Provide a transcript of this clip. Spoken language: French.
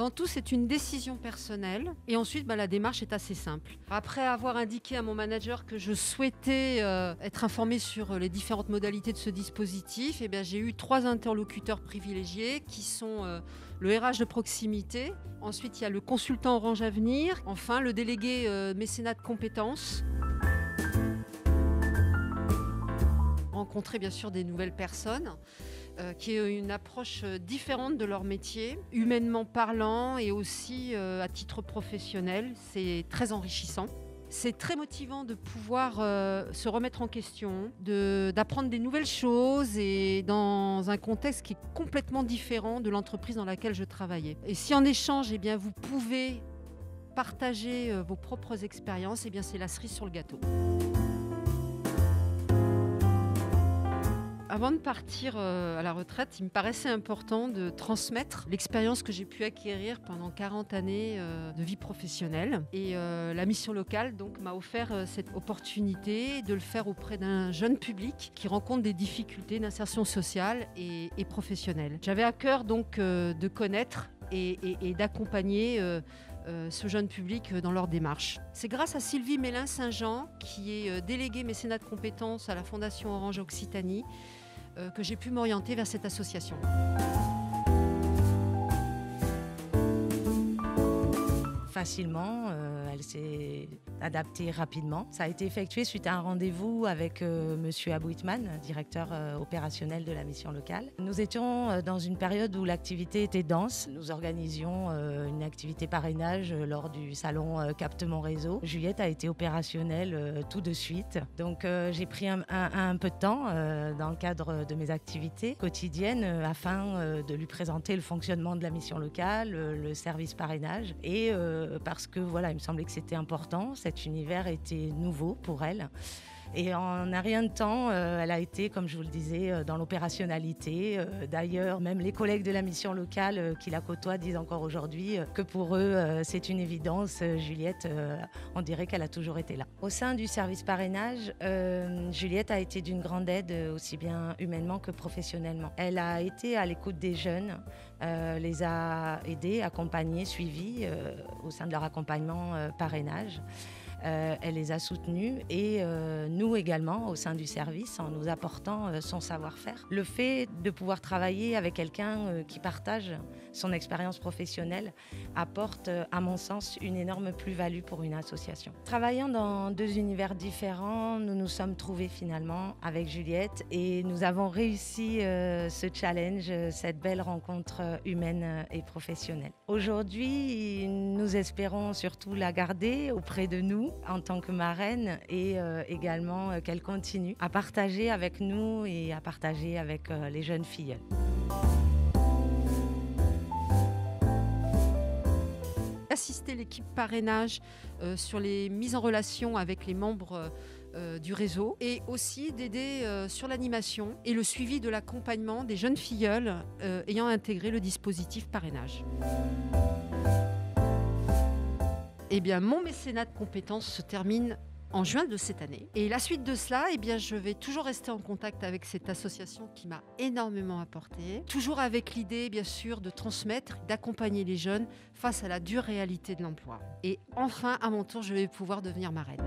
Avant tout, c'est une décision personnelle et ensuite, la démarche est assez simple. Après avoir indiqué à mon manager que je souhaitais être informée sur les différentes modalités de ce dispositif, j'ai eu 3 interlocuteurs privilégiés qui sont le RH de proximité, ensuite il y a le consultant Orange Avenir, enfin le délégué mécénat de compétences. Rencontrer bien sûr des nouvelles personnes qui ont une approche différente de leur métier, humainement parlant et aussi à titre professionnel. C'est très enrichissant. C'est très motivant de pouvoir se remettre en question, d'apprendre des nouvelles choses et dans un contexte qui est complètement différent de l'entreprise dans laquelle je travaillais. Et si en échange, vous pouvez partager vos propres expériences, c'est la cerise sur le gâteau. Avant de partir à la retraite, il me paraissait important de transmettre l'expérience que j'ai pu acquérir pendant 40 années de vie professionnelle. Et la mission locale m'a offert cette opportunité de le faire auprès d'un jeune public qui rencontre des difficultés d'insertion sociale et professionnelle. J'avais à cœur de connaître et d'accompagner ce jeune public dans leur démarche. C'est grâce à Sylvie Mélin-Saint-Jean, qui est déléguée mécénat de compétences à la Fondation Orange Occitanie, que j'ai pu m'orienter vers cette association. Facilement, elle s'est adaptée rapidement. Ça a été effectué suite à un rendez-vous avec Monsieur Abouitman, directeur opérationnel de la mission locale. Nous étions dans une période où l'activité était dense. Nous organisions une activité parrainage lors du salon Capte mon réseau. Juliette a été opérationnelle tout de suite. Donc j'ai pris un peu de temps dans le cadre de mes activités quotidiennes afin de lui présenter le fonctionnement de la mission locale, le service parrainage et parce que il me semblait que c'était important. Cet univers était nouveau pour elle. Et en un rien de temps, elle a été, comme je vous le disais, dans l'opérationnalité. D'ailleurs, même les collègues de la mission locale qui la côtoient disent encore aujourd'hui que pour eux, c'est une évidence. Juliette, on dirait qu'elle a toujours été là. Au sein du service parrainage, Juliette a été d'une grande aide, aussi bien humainement que professionnellement. Elle a été à l'écoute des jeunes, les a aidés, accompagnés, suivis au sein de leur accompagnement parrainage. Elle les a soutenus et nous également au sein du service en nous apportant son savoir-faire. Le fait de pouvoir travailler avec quelqu'un qui partage son expérience professionnelle apporte à mon sens une énorme plus-value pour une association. Travaillant dans 2 univers différents, nous nous sommes trouvés finalement avec Juliette et nous avons réussi ce challenge, cette belle rencontre humaine et professionnelle. Aujourd'hui, nous espérons surtout la garder auprès de nous en tant que marraine et également qu'elle continue à partager avec nous et à partager avec les jeunes filles. Assister l'équipe parrainage sur les mises en relation avec les membres du réseau et aussi d'aider sur l'animation et le suivi de l'accompagnement des jeunes filleules ayant intégré le dispositif parrainage. Mon mécénat de compétences se termine en juin de cette année. Et la suite de cela, je vais toujours rester en contact avec cette association qui m'a énormément apporté. Toujours avec l'idée, bien sûr, de transmettre, d'accompagner les jeunes face à la dure réalité de l'emploi. Et enfin, à mon tour, je vais pouvoir devenir marraine.